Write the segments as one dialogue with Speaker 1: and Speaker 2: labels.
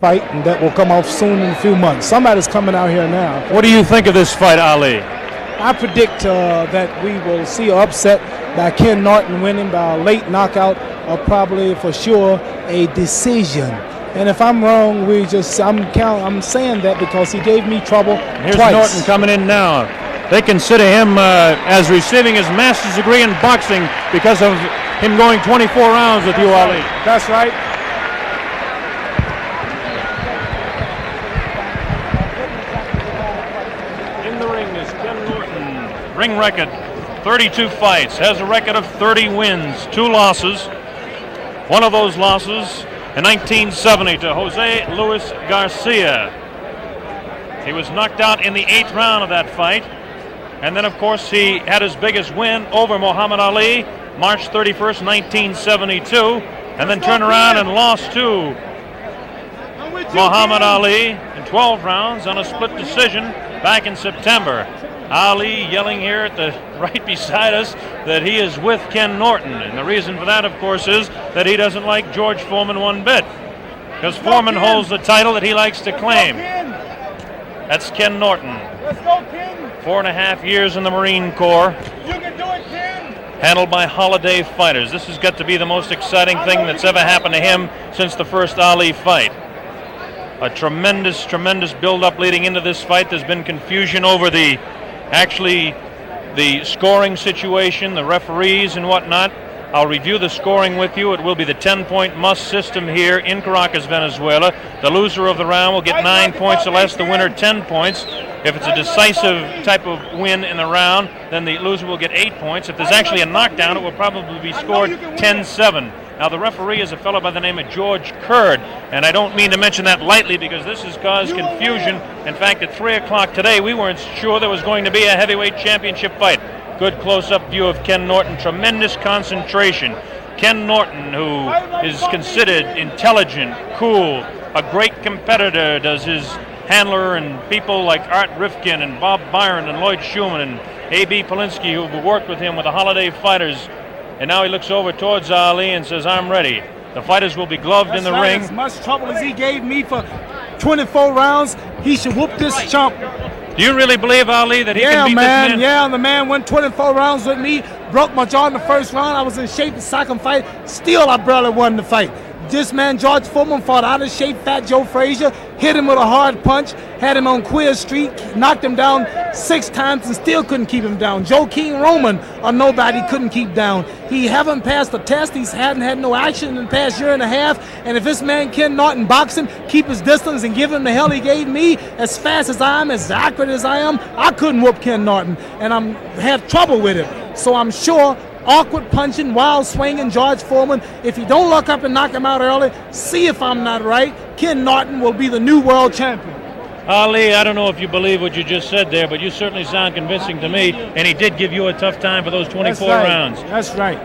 Speaker 1: fight, and that will come off soon in a few months. Somebody's coming out here now.
Speaker 2: What do you think of this fight, Ali?
Speaker 1: I predict that we will see an upset by Ken Norton winning by a late knockout, or probably for sure a decision. And if I'm wrong, I'm saying that because he gave me trouble
Speaker 2: Here's
Speaker 1: twice.
Speaker 2: Norton coming in now. They consider him as receiving his master's degree in boxing because of him going 24 rounds with you, Ali.
Speaker 1: That's right.
Speaker 2: In the ring is Ken Norton. Ring record, 32 fights. Has a record of 30 wins, 2 losses. One of those losses in 1970 to Jose Luis Garcia. He was knocked out in the 8th round of that fight. And then, of course, he had his biggest win over Muhammad Ali, March 31st, 1972. And then turned around and lost to Muhammad Ali in 12 rounds on a split decision back in September. Ali yelling here at the right beside us that he is with Ken Norton. And the reason for that, of course, is that he doesn't like George Foreman one bit. Because Foreman holds the title that he likes to claim. That's Ken Norton.
Speaker 3: Let's go, Ken.
Speaker 2: 4.5 years in the Marine Corps.
Speaker 3: You can do it, Ken.
Speaker 2: Handled by holiday fighters. This has got to be the most exciting thing that's ever happened to him since the first Ali fight. A tremendous, tremendous build-up leading into this fight. There's been confusion over the scoring situation, the referees and whatnot. I'll review the scoring with you. It will be the 10-point must system here in Caracas, Venezuela. The loser of the round will get 9 points or less, the winner 10 points. If it's a decisive type of win in the round, then the loser will get 8 points. If there's actually a knockdown, it will probably be scored 10-7. Now, the referee is a fellow by the name of George Curd, and I don't mean to mention that lightly because this has caused confusion. In fact, at 3 o'clock today, we weren't sure there was going to be a heavyweight championship fight. Good close-up view of Ken Norton, tremendous concentration. Ken Norton, who is considered intelligent, cool, a great competitor, does his handler and people like Art Rifkin and Bob Byron and Lloyd Schumann and A.B. Polinsky, who worked with him with the holiday fighters. And now he looks over towards Ali and says, I'm ready. The fighters will be gloved in the ring.
Speaker 1: As much trouble as he gave me for 24 rounds, he should whoop this chump.
Speaker 2: Do you really believe, Ali, that he can beat this man?
Speaker 1: Yeah, the man went 24 rounds with me, broke my jaw in the first round. I was in shape the second fight. Still, I barely won the fight. This man, George Foreman, fought out of shape Fat Joe Frazier, hit him with a hard punch, had him on Queer Street, knocked him down 6 times and still couldn't keep him down. Joe King Roman, or nobody, couldn't keep down. He haven't passed the test. He hadn't had no action in the past year and a half. And if this man, Ken Norton, boxing, keep his distance and give him the hell he gave me, as fast as I am, as accurate as I am, I couldn't whoop Ken Norton. And I'm had trouble with him. So I'm sure awkward punching, wild swinging George Foreman. If you don't look up and knock him out early, see if I'm not right, Ken Norton will be the new world champion.
Speaker 2: Ali, I don't know if you believe what you just said there, but you certainly sound convincing to me, and he did give you a tough time for those 24 rounds.
Speaker 1: That's right.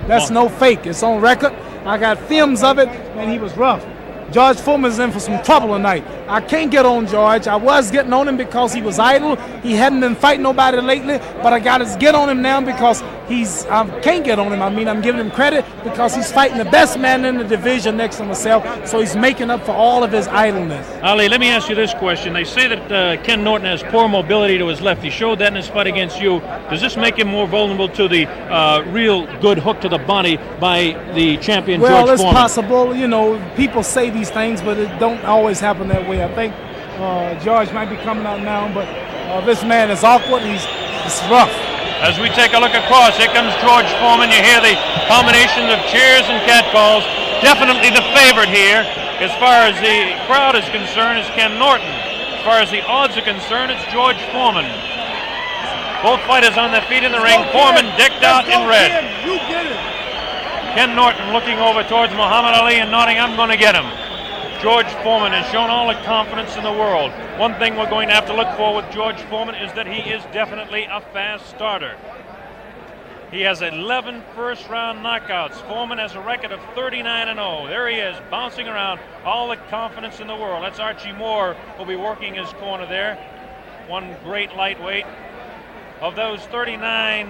Speaker 1: That's no fake. It's on record. I got films of it, and he was rough. George Foreman's in for some trouble tonight. I can't get on George. I was getting on him because he was idle. He hadn't been fighting nobody lately, but I got to get on him now because I can't get on him. I mean, I'm giving him credit because he's fighting the best man in the division next to myself, so he's making up for all of his idleness.
Speaker 2: Ali, let me ask you this question. They say that Ken Norton has poor mobility to his left. He showed that in his fight against you. Does this make him more vulnerable to the real good hook to the body by the champion George Foreman?
Speaker 1: Well, it's possible. You know, people say these things, but it don't always happen that way. I think George might be coming out now, but this man is awkward. He's rough.
Speaker 2: As we take a look across, here comes George Foreman. You hear the combination of cheers and catcalls. Definitely the favorite here. As far as the crowd is concerned, is Ken Norton. As far as the odds are concerned, it's George Foreman. Both fighters on their feet in the ring. Foreman decked out in red.
Speaker 3: You get it.
Speaker 2: Ken Norton looking over towards Muhammad Ali and nodding, I'm going to get him. George Foreman has shown all the confidence in the world. One thing we're going to have to look for with George Foreman is that he is definitely a fast starter. He has 11 first-round knockouts. Foreman has a record of 39-0. There he is, bouncing around, all the confidence in the world. That's Archie Moore who'll be working his corner there. One great lightweight. Of those 39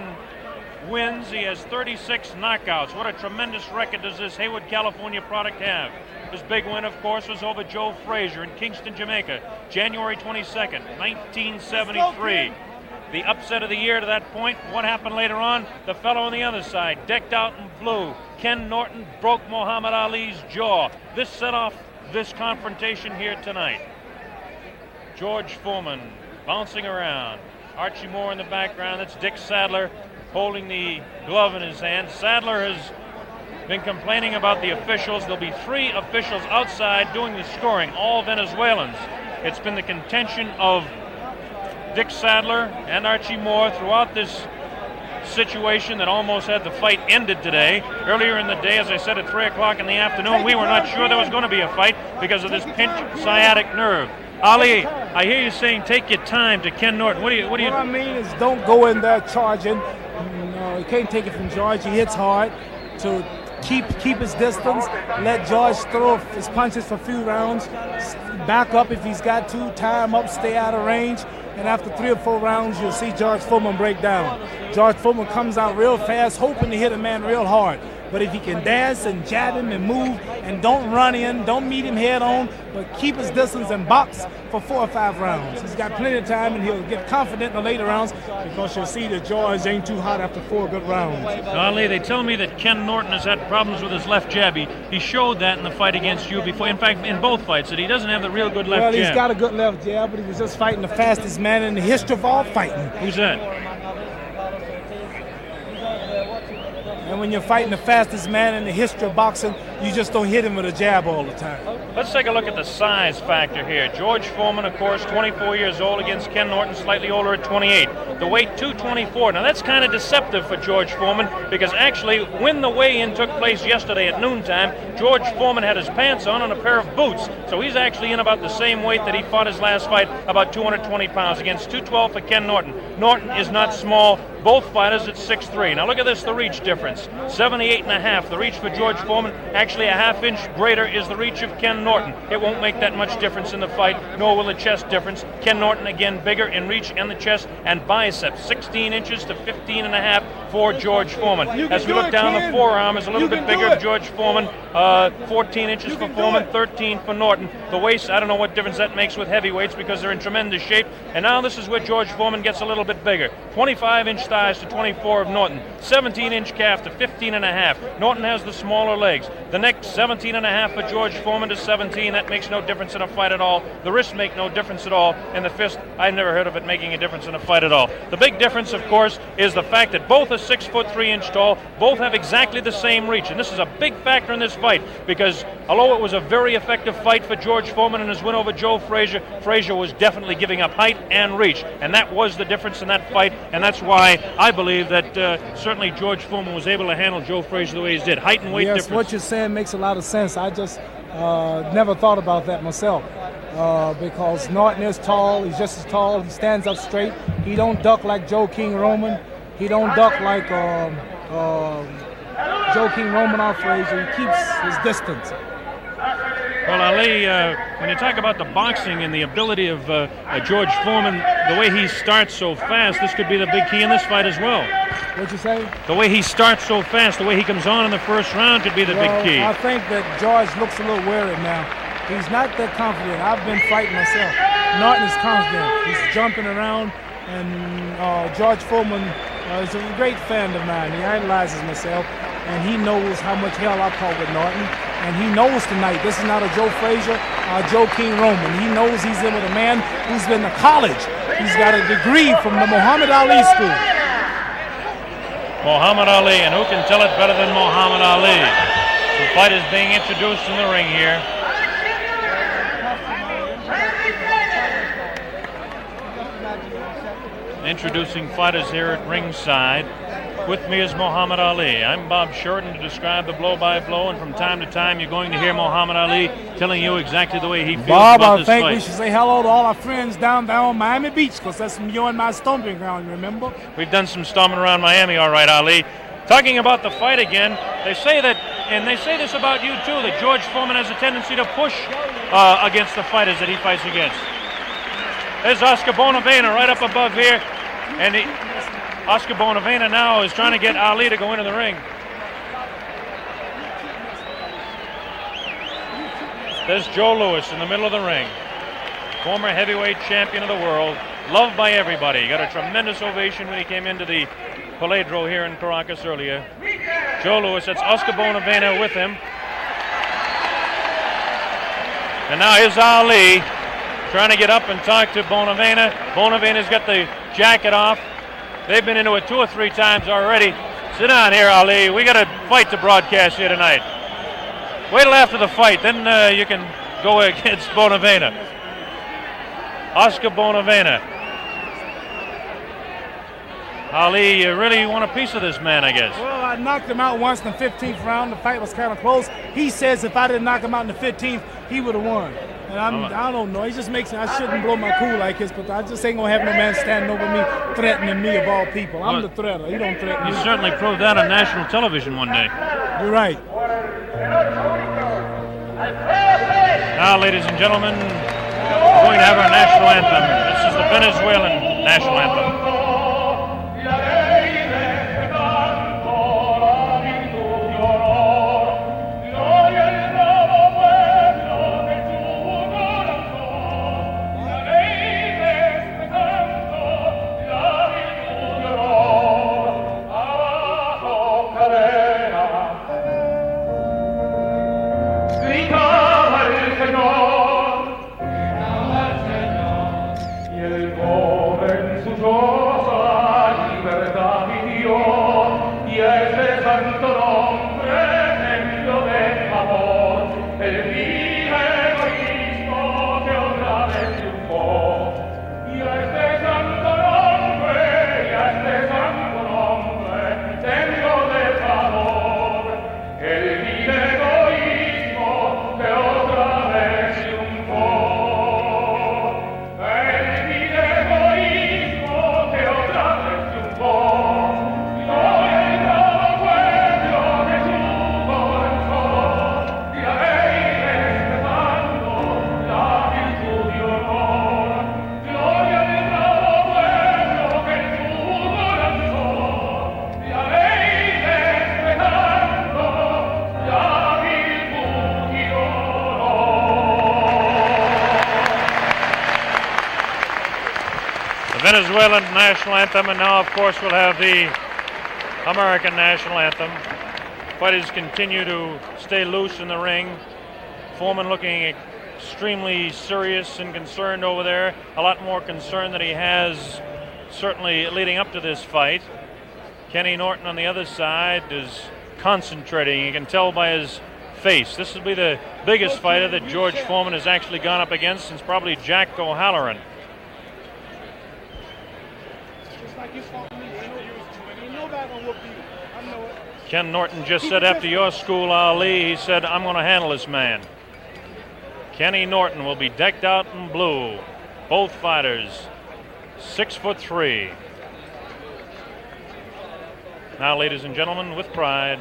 Speaker 2: wins. He has 36 knockouts. What a tremendous record does this Haywood, California product have. His big win, of course, was over Joe Frazier in Kingston, Jamaica, January 22nd, 1973. The upset of the year to that point. What happened later on? The fellow on the other side, decked out in blue, Ken Norton, broke Muhammad Ali's jaw. This set off this confrontation here tonight. George Foreman bouncing around. Archie Moore in the background. That's Dick Sadler holding the glove in his hand. Sadler has been complaining about the officials. There'll be 3 officials outside doing the scoring, all Venezuelans. It's been the contention of Dick Sadler and Archie Moore throughout this situation that almost had the fight ended today. Earlier in the day, as I said, at 3 o'clock in the afternoon, we were not sure there was going to be a fight because of this pinched sciatic nerve. Ali, I hear you saying take your time to Ken Norton. What
Speaker 1: I mean is don't go in there charging. You can't take it from George. He hits hard to keep his distance. Let George throw his punches for a few rounds. Back up if he's got to. Tie him up, stay out of range. And after 3 or 4 rounds, you'll see George Foreman break down. George Foreman comes out real fast, hoping to hit a man real hard. But if he can dance and jab him and move and don't run in, don't meet him head on, but keep his distance and box for 4 or 5 rounds. He's got plenty of time and he'll get confident in the later rounds because you'll see that George ain't too hot after 4 good rounds.
Speaker 2: Ali, they tell me that Ken Norton has had problems with his left jab. He showed that in the fight against you before. In fact, in both fights, that he doesn't have the real good left jab.
Speaker 1: Well, he's got a good left jab, but he was just fighting the fastest man in the history of all fighting.
Speaker 2: Who's that?
Speaker 1: And when you're fighting the fastest man in the history of boxing, you just don't hit him with a jab all the time.
Speaker 2: Let's take a look at the size factor here. George Foreman, of course, 24 years old against Ken Norton, slightly older at 28. The weight, 224. Now, that's kind of deceptive for George Foreman because actually, when the weigh-in took place yesterday at noontime, George Foreman had his pants on and a pair of boots. So he's actually in about the same weight that he fought his last fight, about 220 pounds, against 212 for Ken Norton. Norton is not small. Both fighters at 6'3". Now, look at this, the reach difference. 78.5. The reach for George Foreman, actually a half-inch greater is the reach of Ken Norton. It won't make that much difference in the fight, nor will the chest difference. Ken Norton, again, bigger in reach and the chest and biceps, 16 inches to 15.5 for George Foreman. As we look down, the forearm is a little bit bigger of George Foreman, 14 inches for Foreman, 13 for Norton. The waist, I don't know what difference that makes with heavyweights because they're in tremendous shape. And now this is where George Foreman gets a little bit bigger. 25-inch thighs to 24 of Norton, 17-inch calf to 15.5. Norton has the smaller legs. The neck, 17.5 for George Foreman to 17. That makes no difference in a fight at all. The wrists make no difference at all. And the fist, I've never heard of it making a difference in a fight at all. The big difference, of course, is the fact that both are 6'3" tall. Both have exactly the same reach. And this is a big factor in this fight because although it was a very effective fight for George Foreman in his win over Joe Frazier, Frazier was definitely giving up height and reach. And that was the difference in that fight. And that's why I believe that certainly George Foreman was able to handle Joe Frazier the way he did. Height and weight difference.
Speaker 1: Yes, what you're saying makes a lot of sense. I just never thought about that myself because Norton is tall. He's just as tall. He stands up straight. He don't duck like Joe King Roman. He don't duck like Joe King Roman or Frazier. He keeps his distance.
Speaker 2: Well, Ali, when you talk about the boxing and the ability of George Foreman, the way he starts so fast, this could be the big key in this fight as well.
Speaker 1: What'd you say?
Speaker 2: The way he starts so fast, the way he comes on in the first round could be the big key.
Speaker 1: I think that George looks a little wary now. He's not that confident. I've been fighting myself. Norton is confident. He's jumping around, and George Foreman is a great fan of mine. He idolizes myself, and he knows how much hell I caught with Norton. And he knows tonight this is not a Joe Frazier or Joe King Roman. He knows he's in with a man who's been to college. He's got a degree from the Muhammad Ali school.
Speaker 2: Muhammad Ali, and who can tell it better than Muhammad Ali? The fight is being introduced in the ring here. Introducing fighters here at ringside. With me is Muhammad Ali. I'm Bob Shorten to describe the blow-by-blow, and from time to time you're going to hear Muhammad Ali telling you exactly the way he feels about this fight.
Speaker 1: Bob, I think we should say hello to all our friends down there on Miami Beach, because that's you and my stomping ground, remember?
Speaker 2: We've done some stomping around Miami, all right, Ali. Talking about the fight again, they say that, and they say this about you too, that George Foreman has a tendency to push against the fighters that he fights against. There's Oscar Bonavena right up above here, and Oscar Bonavena now is trying to get Ali to go into the ring. There's Joe Louis in the middle of the ring. Former heavyweight champion of the world. Loved by everybody. He got a tremendous ovation when he came into the Paledro here in Caracas earlier. Joe Louis, that's Oscar Bonavena with him. And now here's Ali trying to get up and talk to Bonavena. Bonavena's got the jacket off. They've been into it 2 or 3 times already. Sit down here, Ali. We got a fight to broadcast here tonight. Wait till after the fight, then you can go against Bonavena. Oscar Bonavena. Ali, you really want a piece of this man, I guess.
Speaker 1: Well, I knocked him out once in the 15th round. The fight was kind of close. He says if I didn't knock him out in the 15th, he would have won. And I don't know. He just makes it. I shouldn't blow my cool like this, but I just ain't going to have no man standing over me, threatening me of all people. I'm the threater. He don't threaten me.
Speaker 2: You certainly proved that on national television one day.
Speaker 1: You're right.
Speaker 2: Now, ladies and gentlemen, we're going to have our national anthem. This is the Venezuelan national anthem. Venezuelan national anthem, and now, of course, we'll have the American national anthem. Fighters continue to stay loose in the ring. Foreman looking extremely serious and concerned over there. A lot more concern than he has certainly leading up to this fight. Kenny Norton on the other side is concentrating. You can tell by his face. This will be the biggest fighter that George Foreman has actually gone up against since probably Jack O'Halloran. Ken Norton just said after your school, Ali, he said, I'm going to handle this man. Kenny Norton will be decked out in blue. Both fighters, 6'3". Now, ladies and gentlemen, with pride,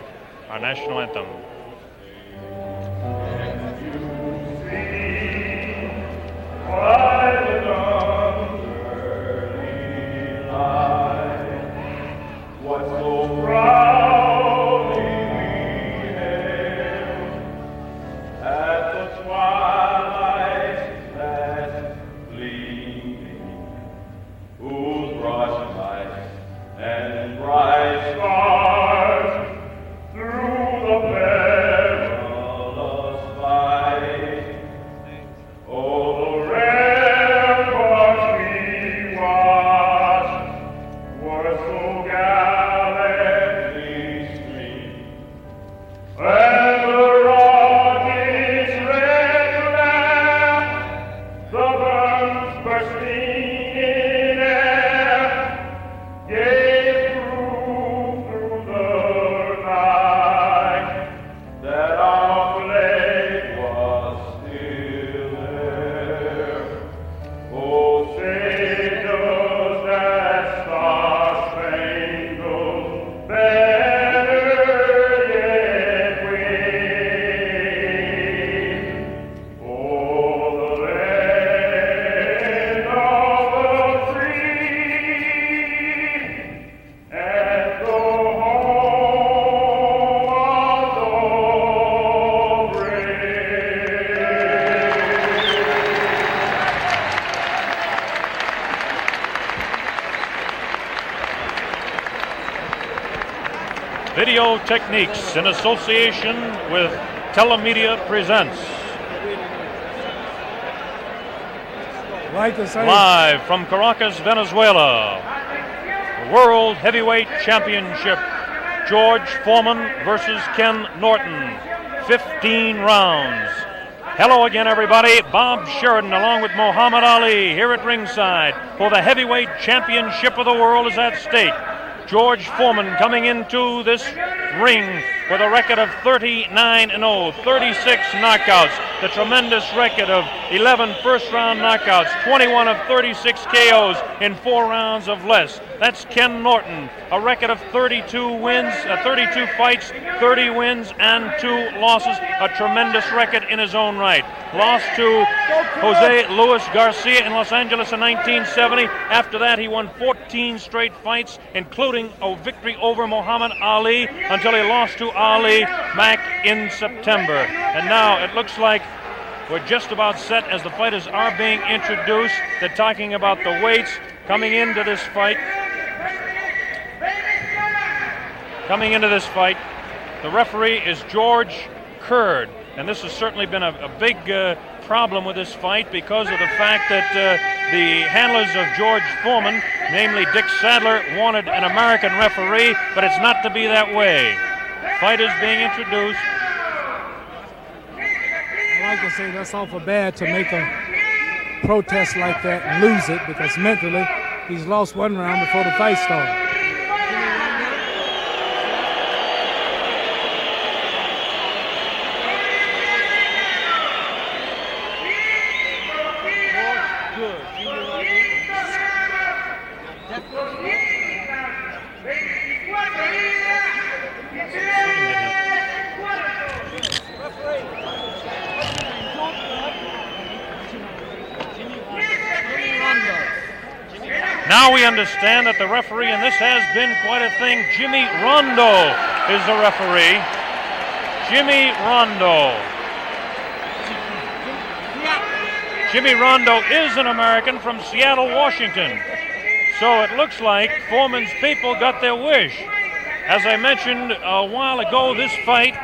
Speaker 2: our national anthem.
Speaker 4: What so proudly we hailed at the twilight's last gleaming, whose broad lights and bright stars through the
Speaker 2: Video Techniques in association with Telemedia presents. Live from Caracas, Venezuela, the World Heavyweight Championship. George Foreman versus Ken Norton. 15 rounds. Hello again, everybody. Bob Sheridan along with Muhammad Ali here at ringside for the heavyweight championship of the world is at stake. George Foreman coming into this ring with a record of 39-0, 36 knockouts, the tremendous record of 11 first-round knockouts, 21 of 36 KOs in 4 rounds of less. That's Ken Norton, a record of 32 wins, 32 fights, 30 wins, and 2 losses, a tremendous record in his own right. Lost to Jose Luis Garcia in Los Angeles in 1970. After that, he won 14 straight fights, including a victory over Muhammad Ali, until he lost to Ali back in September. And now it looks like we're just about set as the fighters are being introduced. They're talking about the weights coming into this fight. Coming into this fight, the referee is George Curd. And this has certainly been a big problem with this fight because of the fact that the handlers of George Foreman, namely Dick Sadler, wanted an American referee, but it's not to be that way. Fighters being introduced.
Speaker 1: I like to say that's awful bad to make a protest like that and lose it, because mentally he's lost 1 round before the fight started.
Speaker 2: Now we understand that the referee, and this has been quite a thing, Jimmy Rondo is the referee. Jimmy Rondo. Jimmy Rondo is an American from Seattle, Washington. So it looks like Foreman's people got their wish. As I mentioned a while ago, this fight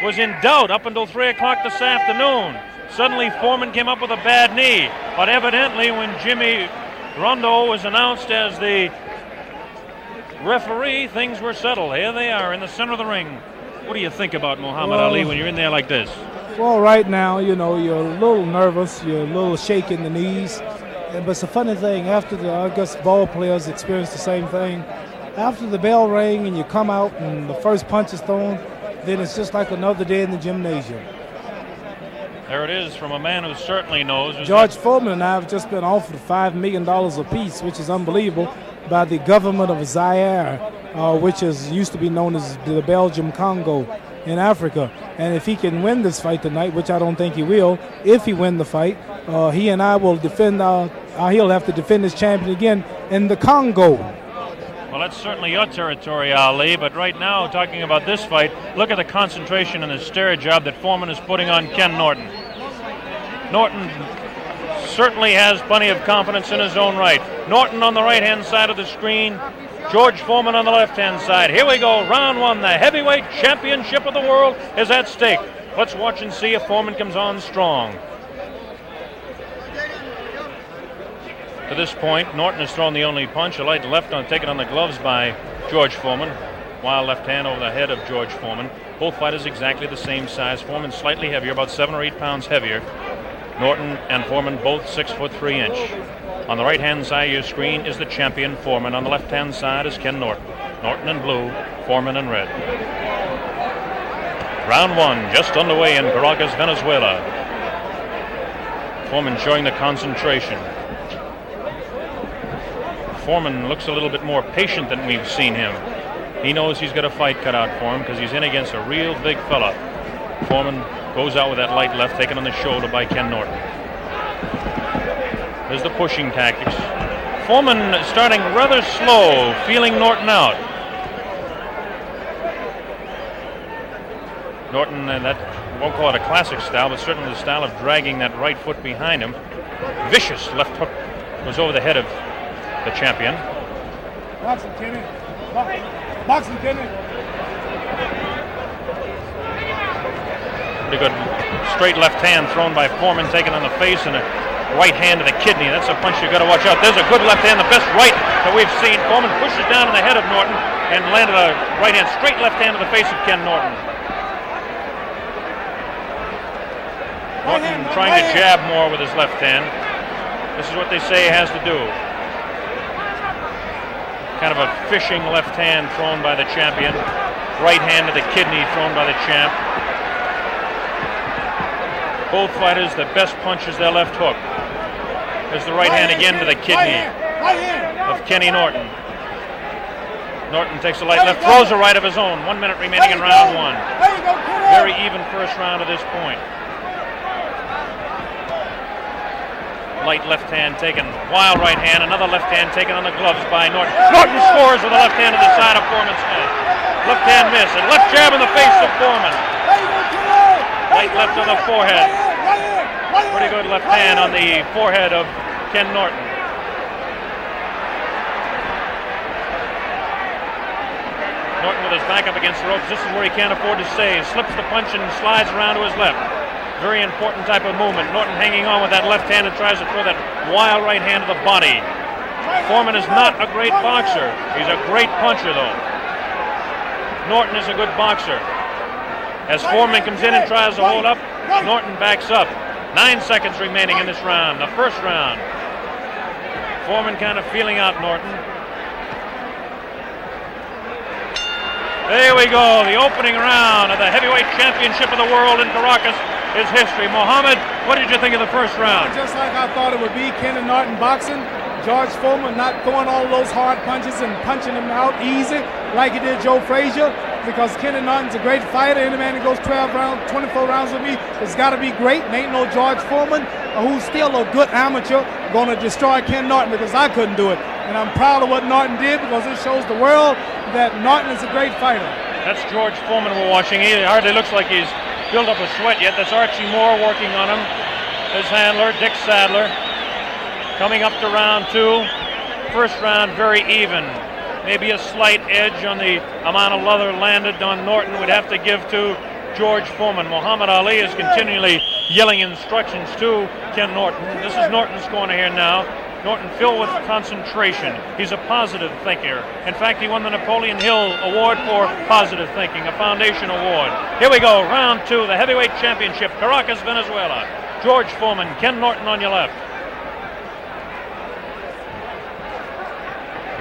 Speaker 2: was in doubt up until 3 o'clock this afternoon. Suddenly Foreman came up with a bad knee. But evidently when Jimmy Rondo was announced as the referee, things were settled. Here they are in the center of the ring. What do you think about Muhammad Ali when you're in there like this?
Speaker 1: Well, right now, you know, you're a little nervous, you're a little shaky in the knees. But it's a funny thing, after I guess ball players experience the same thing. After the bell rang and you come out and the first punch is thrown, then it's just like another day in the gymnasium.
Speaker 2: There it is from a man who certainly knows.
Speaker 1: George Foreman and I have just been offered $5 million apiece, which is unbelievable, by the government of Zaire, which used to be known as the Belgium Congo in Africa. And if he can win this fight tonight, which I don't think he will, if he win the fight, he and I will defend, he'll have to defend his champion again in the Congo.
Speaker 2: Well, that's certainly your territory, Ali, but right now, talking about this fight, look at the concentration and the stare job that Foreman is putting on Ken Norton. Norton certainly has plenty of confidence in his own right. Norton on the right-hand side of the screen, George Foreman on the left-hand side. Here we go, round 1. The heavyweight championship of the world is at stake. Let's watch and see if Foreman comes on strong. To this point, Norton has thrown the only punch, a light left on taken on the gloves by George Foreman. Wild left hand over the head of George Foreman. Both fighters exactly the same size. Foreman slightly heavier, about 7 or 8 pounds heavier. Norton and Foreman both 6'3". On the right-hand side of your screen is the champion, Foreman. On the left-hand side is Ken Norton. Norton in blue, Foreman in red. Round 1 just underway in Caracas, Venezuela. Foreman showing the concentration. Foreman looks a little bit more patient than we've seen him. He knows he's got a fight cut out for him because he's in against a real big fella. Foreman goes out with that light left taken on the shoulder by Ken Norton. There's the pushing tactics. Foreman starting rather slow, feeling Norton out. Norton, that won't call it a classic style, but certainly the style of dragging that right foot behind him. Vicious left hook goes over the head of the champion.
Speaker 3: Boxing, Kenny. Boxing, Kenny.
Speaker 2: A good straight left hand thrown by Foreman, taken on the face, and a right hand to the kidney. That's a punch you've got to watch out. There's a good left hand, the best right that we've seen. Foreman pushes down on the head of Norton and landed a right hand, straight left hand to the face of Ken Norton. Norton trying to jab more with his left hand. This is what they say he has to do. Kind of a fishing left hand thrown by the champion. Right hand to the kidney thrown by the champ. Both fighters, the best punch is their left hook. There's the right hand again to the kidney of Kenny Norton. Norton takes a light left, throws a right of his own. 1 minute remaining in round one. Very even first round at this point. Light left hand taken, wild right hand, another left hand taken on the gloves by Norton. Norton scores with a left hand to the side of Foreman's head. Left hand miss, and left jab in the face of Foreman. Light left on the forehead. Pretty good left hand on the forehead of Ken Norton. Norton with his back up against the ropes. This is where he can't afford to stay. He slips the punch and slides around to his left. Very important type of movement. Norton hanging on with that left hand and tries to throw that wild right hand to the body. Foreman is not a great boxer. He's a great puncher, though. Norton is a good boxer. As Foreman comes in and tries to hold up, Norton backs up. 9 seconds remaining in this round, the first round. Foreman kind of feeling out Norton. There we go, the opening round of the heavyweight championship of the world in Caracas is history. Mohammed, what did you think of the first round?
Speaker 1: Just like I thought it would be, Ken Norton boxing. George Foreman not throwing all those hard punches and punching them out easy like he did Joe Frazier, because Ken Norton's a great fighter. Any man that goes 12 rounds, 24 rounds with me, it's got to be great. And ain't no George Foreman, who's still a good amateur, going to destroy Ken Norton, because I couldn't do it. And I'm proud of what Norton did, because it shows the world that Norton is a great fighter.
Speaker 2: That's George Foreman we're watching. He hardly looks like he's built up a sweat yet. That's Archie Moore working on him. His handler, Dick Sadler. Coming up to round two. First round very even. Maybe a slight edge on the amount of leather landed on Norton would have to give to George Foreman. Muhammad Ali is continually yelling instructions to Ken Norton. This is Norton's corner here now. Norton filled with concentration. He's a positive thinker. In fact, he won the Napoleon Hill Award for positive thinking, a foundation award. Here we go, round two, the heavyweight championship, Caracas, Venezuela. George Foreman, Ken Norton on your left.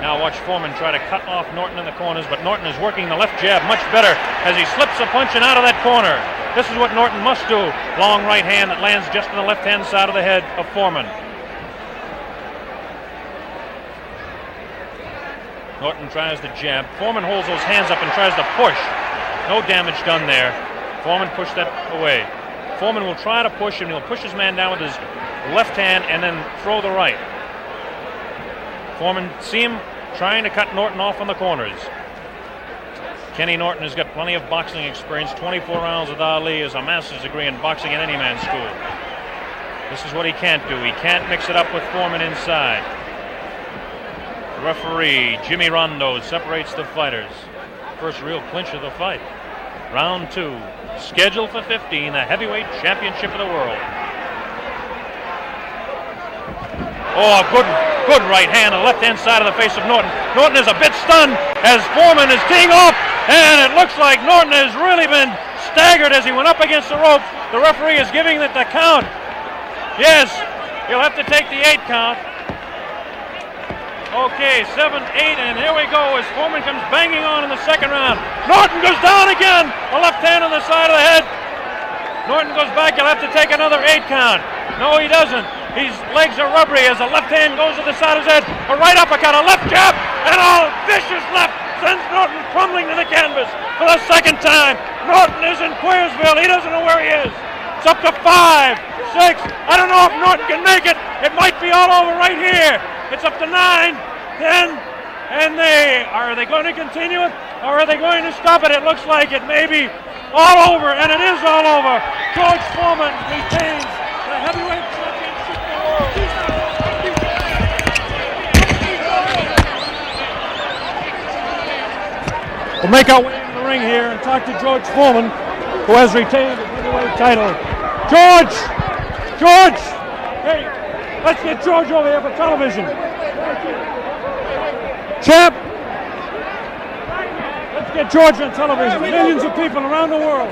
Speaker 2: Now watch Foreman try to cut off Norton in the corners, but Norton is working the left jab much better as he slips a punch and out of that corner. This is what Norton must do. Long right hand that lands just on the left-hand side of the head of Foreman. Norton tries to jab. Foreman holds those hands up and tries to push. No damage done there. Foreman pushed that away. Foreman will try to push him. He'll push his man down with his left hand and then throw the right. Foreman, see him trying to cut Norton off on the corners. Kenny Norton has got plenty of boxing experience. 24 rounds with Ali, has a master's degree in boxing at any man's school. This is what he can't do. He can't mix it up with Foreman inside. The referee, Jimmy Rondo, separates the fighters. First real clinch of the fight. Round two, scheduled for 15, the heavyweight championship of the world. Oh, a good right hand on the left-hand side of the face of Norton. Norton is a bit stunned as Foreman is teeing off, and it looks like Norton has really been staggered as he went up against the ropes. The referee is giving it the count. Yes, he'll have to take the 8 count. Okay, 7, 8, and here we go as Foreman comes banging on in the second round. Norton goes down again, a left hand on the side of the head. Norton goes back, he'll have to take another 8 count. No, he doesn't. His legs are rubbery as the left hand goes to the side of his head. A right uppercut, a left jab, and a vicious left sends Norton crumbling to the canvas for the second time. Norton is in Queersville. He doesn't know where he is. It's up to 5, 6. I don't know if Norton can make it. It might be all over right here. It's up to 9, 10, and are they going to continue it, or are they going to stop it? It looks like it may be all over, and it is all over. George Foreman retains the heavyweight championship of the world. We'll make our way into the ring here and talk to George Foreman, who has retained the
Speaker 5: heavyweight title. George! George! Hey, let's get George over here for television. Champ! Let's get George on television. Millions of people around the world.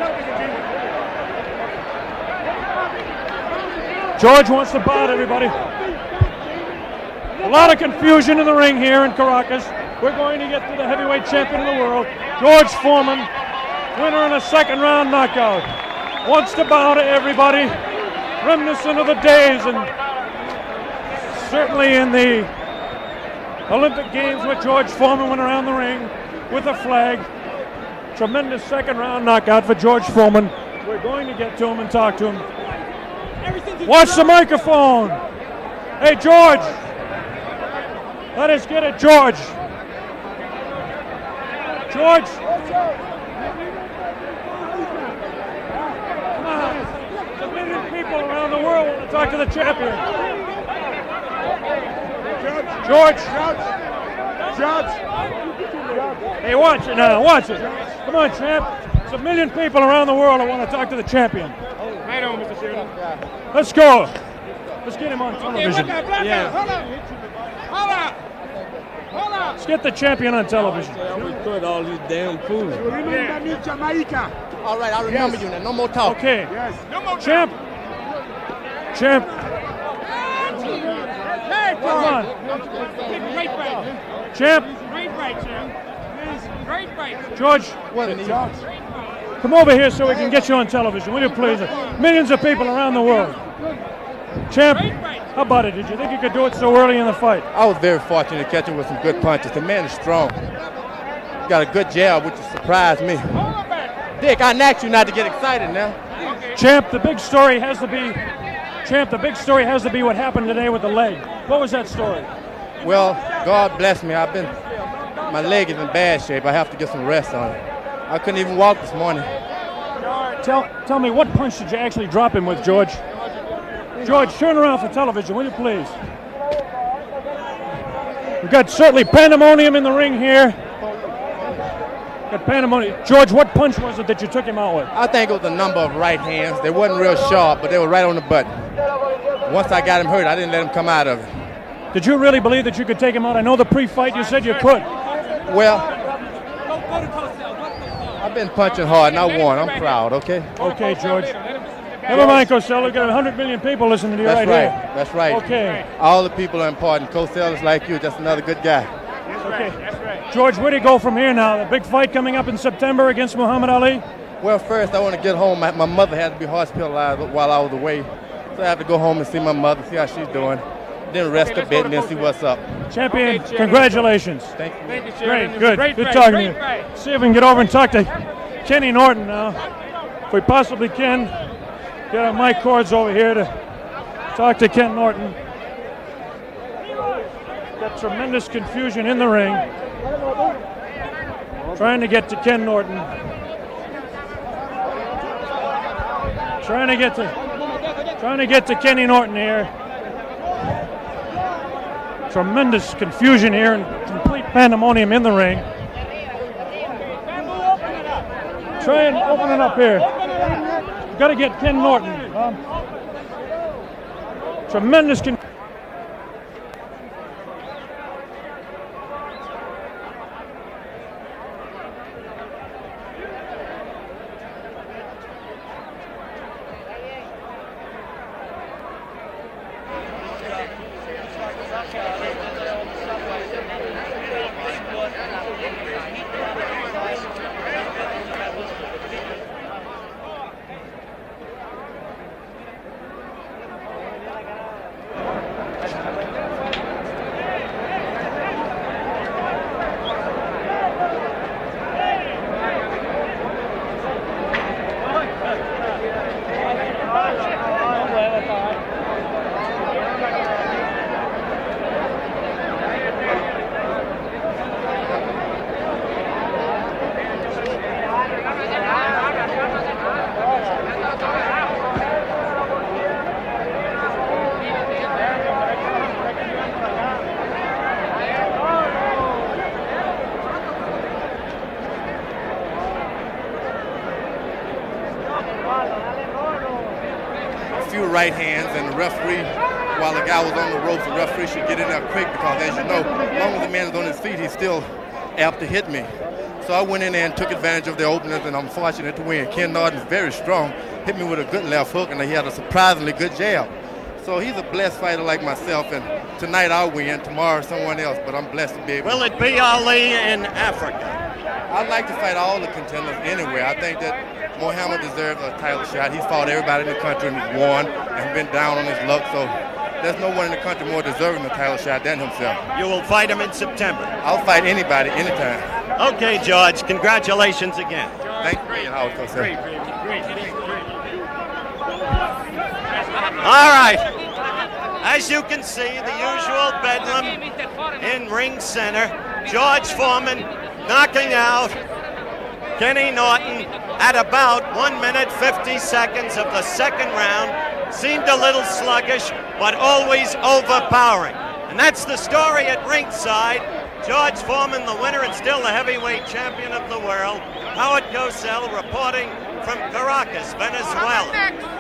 Speaker 5: George wants to bout everybody. A lot of confusion in the ring here in Caracas. We're going to get to the heavyweight champion of the world, George Foreman, winner in a second round knockout. Wants to bow to everybody, reminiscent of the days, and certainly in the Olympic Games where George Foreman went around the ring with a flag. Tremendous second round knockout for George Foreman. We're going to get to him and talk to him. Watch the microphone. Hey, George. Let us get it, George. George. Come on. A million people around the world want to talk to the champion. George.
Speaker 3: Judge.
Speaker 5: Hey, watch it now. Watch it. Come on, champ. There's a million people around the world that want to talk to the champion.
Speaker 3: Right on, Mr. Sheridan.
Speaker 5: Let's go. Let's get him on television.
Speaker 3: Hold up.
Speaker 5: Let's get the champion on television.
Speaker 6: all these damn fools.
Speaker 3: Remember me, Jamaica.
Speaker 6: All right, I remember you now. No more talk.
Speaker 5: Okay.
Speaker 3: Yes. No more
Speaker 5: Champ. Champ.
Speaker 3: Hey,
Speaker 5: Come on.
Speaker 3: Great fight.
Speaker 5: Champ.
Speaker 3: Great fight, champ. Great fight.
Speaker 5: George. Come over here so we can get you on television, will you please? Millions of people around the world. Champ, how about it? Did you think you could do it so early in the fight?
Speaker 6: I was very fortunate to catch him with some good punches. The man is strong. Got a good jab, which surprised me. Dick, I asked you not to get excited now.
Speaker 5: Champ, the big story has to be what happened today with the leg. What was that story?
Speaker 6: Well, God bless me. My leg is in bad shape. I have to get some rest on it. I couldn't even walk this morning.
Speaker 5: Tell me, what punch did you actually drop him with, George? George, turn around for television, will you please? We've got certainly pandemonium in the ring here. Got pandemonium. George, what punch was it that you took him out with?
Speaker 6: I think it was a number of right hands. They wasn't real sharp, but they were right on the button. Once I got him hurt, I didn't let him come out of it.
Speaker 5: Did you really believe that you could take him out? I know the pre-fight you said you could.
Speaker 6: Well, I've been punching hard and I won. I'm proud, okay?
Speaker 5: Okay, George. Never mind, Cosell. We've got 100 million people listening to you
Speaker 6: That's right.
Speaker 5: here.
Speaker 6: That's right.
Speaker 5: Okay.
Speaker 6: All the people are important. Cosell is like you, just another good guy.
Speaker 5: Okay. George, where do you go from here now? The big fight coming up in September against Muhammad Ali?
Speaker 6: Well, first I want to get home. My mother had to be hospitalized while I was away. So I have to go home and see my mother, see how she's doing. Then rest a bit and then see what's up.
Speaker 5: Champion, congratulations.
Speaker 6: Thank you.
Speaker 3: Thank you,
Speaker 5: Great,
Speaker 3: Sheridan.
Speaker 5: good. Good talking to you. See if we can get over and talk to Kenny Norton now. If we possibly can, get our mic cords over here to talk to Ken Norton. Got tremendous confusion in the ring. Trying to get to Ken Norton. Trying to get to Kenny Norton here. Tremendous confusion here and complete pandemonium in the ring. Try and open it up here. We've got to get Ken Norton. Tremendous confusion.
Speaker 6: right hands, and the referee, while the guy was on the ropes, the referee should get in there quick because, as you know, as long as the man is on his feet, he's still apt to hit me. So I went in there and took advantage of the openings, and I'm fortunate to win. Ken Norton is very strong, hit me with a good left hook, and he had a surprisingly good jab. So he's a blessed fighter like myself, and tonight I'll win, tomorrow someone else, but I'm blessed to be able to.
Speaker 7: Will it be Ali in Africa?
Speaker 6: I'd like to fight all the contenders anywhere. I think that Muhammad deserves a title shot. He's fought everybody in the country and he's won and been down on his luck, so there's no one in the country more deserving the title shot than himself.
Speaker 7: You will fight him in September.
Speaker 6: I'll fight anybody, anytime.
Speaker 7: Okay, George, congratulations again.
Speaker 6: Thank you, Howard.
Speaker 7: All right. As you can see, the usual bedlam in ring center. George Foreman knocking out Kenny Norton at about 1 minute 50 seconds of the second round. Seemed a little sluggish, but always overpowering. And that's the story at ringside. George Foreman, the winner and still the heavyweight champion of the world. Howard Cosell reporting from Caracas, Venezuela.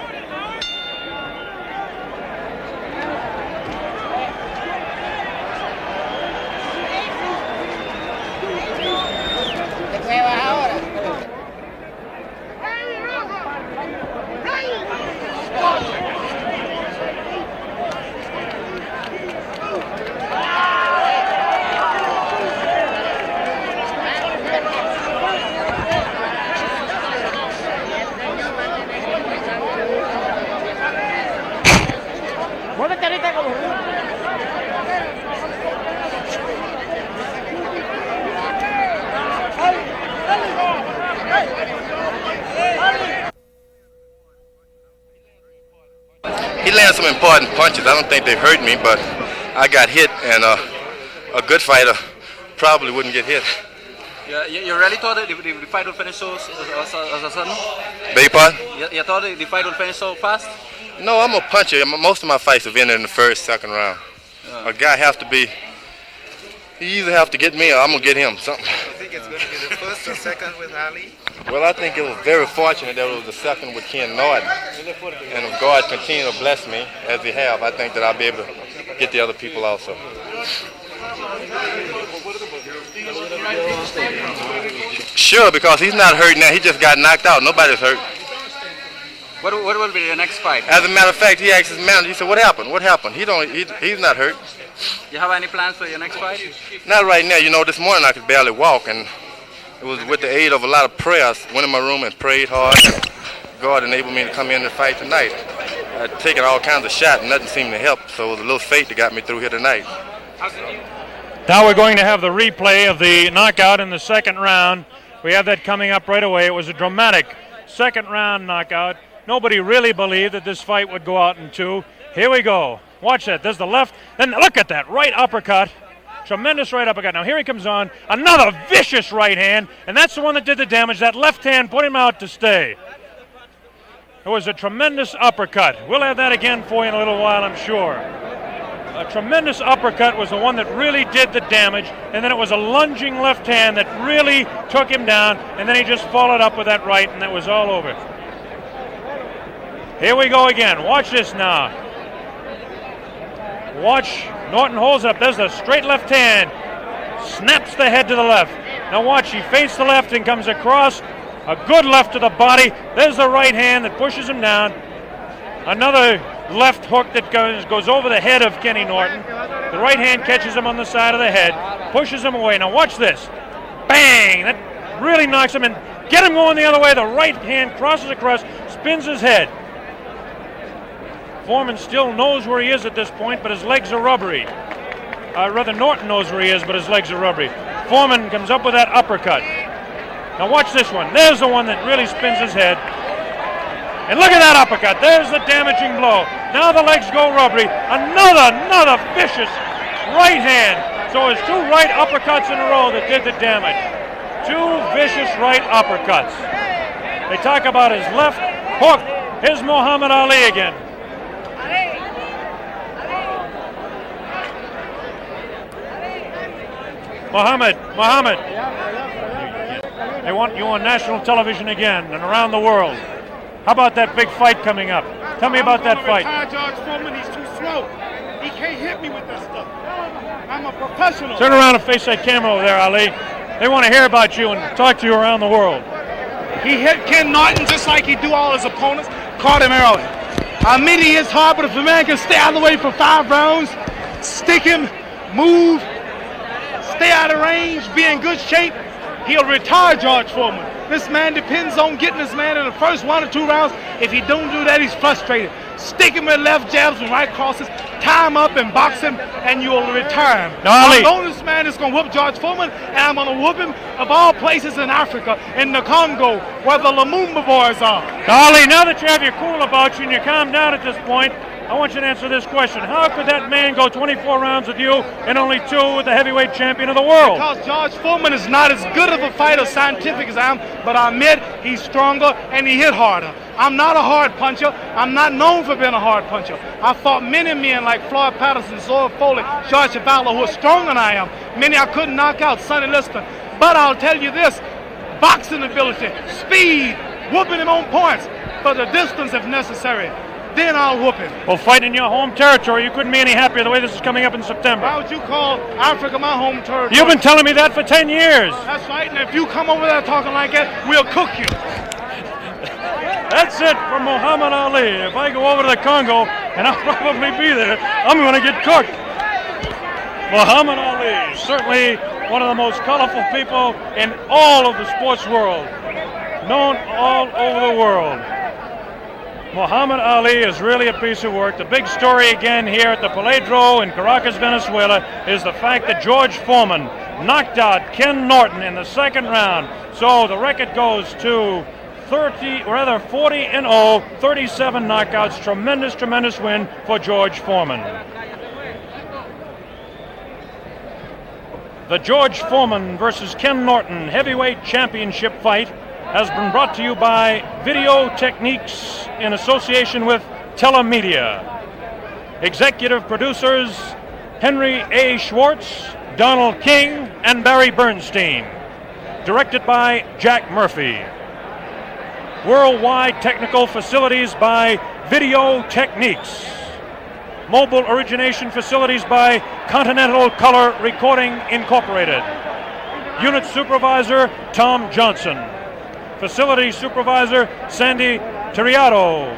Speaker 6: He landed some important punches. I don't think they hurt me, but I got hit, and a good fighter probably wouldn't get hit.
Speaker 8: You really thought that the fight would finish so sudden?
Speaker 6: Beg your pardon?
Speaker 8: You thought the fight would finish so fast?
Speaker 6: No, I'm a puncher. Most of my fights have ended in the first, second round. A guy has to be, he either have to get me or I'm going to get him. Something.
Speaker 9: You think it's going to be the first or second with Ali?
Speaker 6: Well, I think it was very fortunate that it was the second with Ken Norton. And if God continue to bless me, as he have, I think that I'll be able to get the other people also. Sure, because he's not hurt now. He just got knocked out. Nobody's hurt.
Speaker 8: What will be the next fight?
Speaker 6: As a matter of fact, he asked his manager, he said, what happened? What happened? He's not hurt.
Speaker 8: You have any plans for your next fight?
Speaker 6: Not right now. You know, this morning I could barely walk, and it was with the aid of a lot of prayers. Went in my room and prayed hard. God enabled me to come in and fight tonight. I'd taken all kinds of shots, and nothing seemed to help, so it was a little fate that got me through here tonight.
Speaker 5: Now we're going to have the replay of the knockout in the second round. We have that coming up right away. It was a dramatic second round knockout. Nobody really believed that this fight would go out in two. Here we go. Watch that. There's the left. Then look at that right uppercut. Tremendous right uppercut. Now here he comes on. Another vicious right hand. And that's the one that did the damage. That left hand put him out to stay. It was a tremendous uppercut. We'll have that again for you in a little while, I'm sure. A tremendous uppercut was the one that really did the damage. And then it was a lunging left hand that really took him down. And then he just followed up with that right, and that was all over. Here we go again. Watch this now. Watch. Norton holds up. There's a straight left hand. Snaps the head to the left. Now watch. He feints the left and comes across. A good left to the body. There's the right hand that pushes him down. Another left hook that goes over the head of Kenny Norton. The right hand catches him on the side of the head. Pushes him away. Now watch this. Bang! That really knocks him in. Get him going the other way. The right hand crosses across. Spins his head. Foreman still knows where he is at this point, but his legs are rubbery. Rather, Norton knows where he is, but his legs are rubbery. Foreman comes up with that uppercut. Now watch this one. There's the one that really spins his head. And look at that uppercut. There's the damaging blow. Now the legs go rubbery. Another vicious right hand. So it's two right uppercuts in a row that did the damage. Two vicious right uppercuts. They talk about his left hook. Here's Muhammad Ali again. Muhammad, they want you on national television again and around the world. How about that big fight coming up? Tell me about that fight.
Speaker 3: George Foreman, he's too slow. He can't hit me with that stuff. I'm a professional.
Speaker 5: Turn around and face that camera over there, Ali. They want to hear about you and talk to you around the world.
Speaker 1: He hit Ken Norton just like he do all his opponents. Caught him early. I admit he hits hard, but if the man can stay out of the way for 5 rounds, stick him, move, stay out of range, be in good shape, he'll retire George Foreman. This man depends on getting this man in the first 1 or 2 rounds. If he don't do that, he's frustrated. Stick him with left jabs and right crosses, tie him up and box him, and you'll retire him.
Speaker 5: Now, Ali.
Speaker 1: I know this man is going to whoop George Foreman, and I'm going to whoop him of all places in Africa, in the Congo, where the Lumumba boys are.
Speaker 5: Now, Ali, now that you have your cool about you and you calm down at this point, I want you to answer this question. How could that man go 24 rounds with you and only 2 with the heavyweight champion of the world?
Speaker 1: Because George Foreman is not as good of a fighter scientific as I am, but I admit he's stronger and he hit harder. I'm not a hard puncher. I'm not known for being a hard puncher. I fought many men like Floyd Patterson, Zoe Foley, George Chuvalo, who are stronger than I am. Many I couldn't knock out, Sonny Liston. But I'll tell you this, boxing ability, speed, whooping him on points for the distance if necessary. Then I'll whoop him.
Speaker 5: Well, fighting in your home territory, you couldn't be any happier the way this is coming up in September.
Speaker 1: Why would you call Africa my home territory?
Speaker 5: You've been telling me that for 10 years.
Speaker 1: That's right, and if you come over there talking like that, we'll cook you.
Speaker 5: That's it for Muhammad Ali. If I go over to the Congo, and I'll probably be there, I'm going to get cooked. Muhammad Ali, certainly one of the most colorful people in all of the sports world, known all over the world. Muhammad Ali is really a piece of work. The big story again here at the Paledro in Caracas, Venezuela, is the fact that George Foreman knocked out Ken Norton in the 2nd round. So the record goes to 40-0, 37 knockouts. Tremendous, tremendous win for George Foreman. The George Foreman versus Ken Norton heavyweight championship fight has been brought to you by Video Techniques in association with Telemedia. Executive producers Henry A. Schwartz, Donald King, and Barry Bernstein. Directed by Jack Murphy. Worldwide technical facilities by Video Techniques. Mobile origination facilities by Continental Color Recording Incorporated. Unit Supervisor Tom Johnson. Facility Supervisor Sandy Tiriato.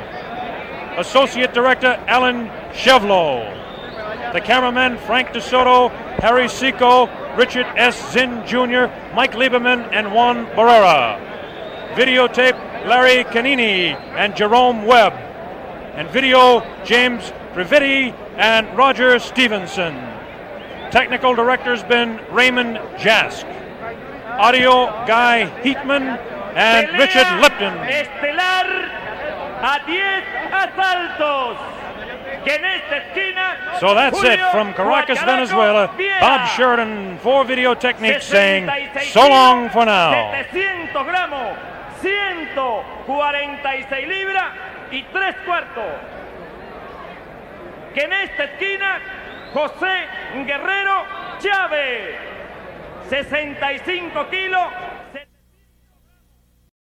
Speaker 5: Associate Director Alan Chevlo. The cameramen Frank DeSoto, Harry Seco, Richard S. Zinn Jr., Mike Lieberman, and Juan Barrera. Videotape Larry Canini and Jerome Webb. And video James Privitti and Roger Stevenson. Technical Director's been Raymond Jask. Audio Guy Heatman and Richard Lipton.
Speaker 10: Estelar a 10 asaltos. Que en esta esquina,
Speaker 5: So that's
Speaker 10: Julio
Speaker 5: it from Caracas,
Speaker 10: Guayaraco
Speaker 5: Venezuela.
Speaker 10: Viera.
Speaker 5: Bob Sheridan for Video Techniques saying so long for now.
Speaker 10: 700 gramos, 146 libras y 3/4. Que en esta esquina, José Guerrero Chávez, 65 kilos,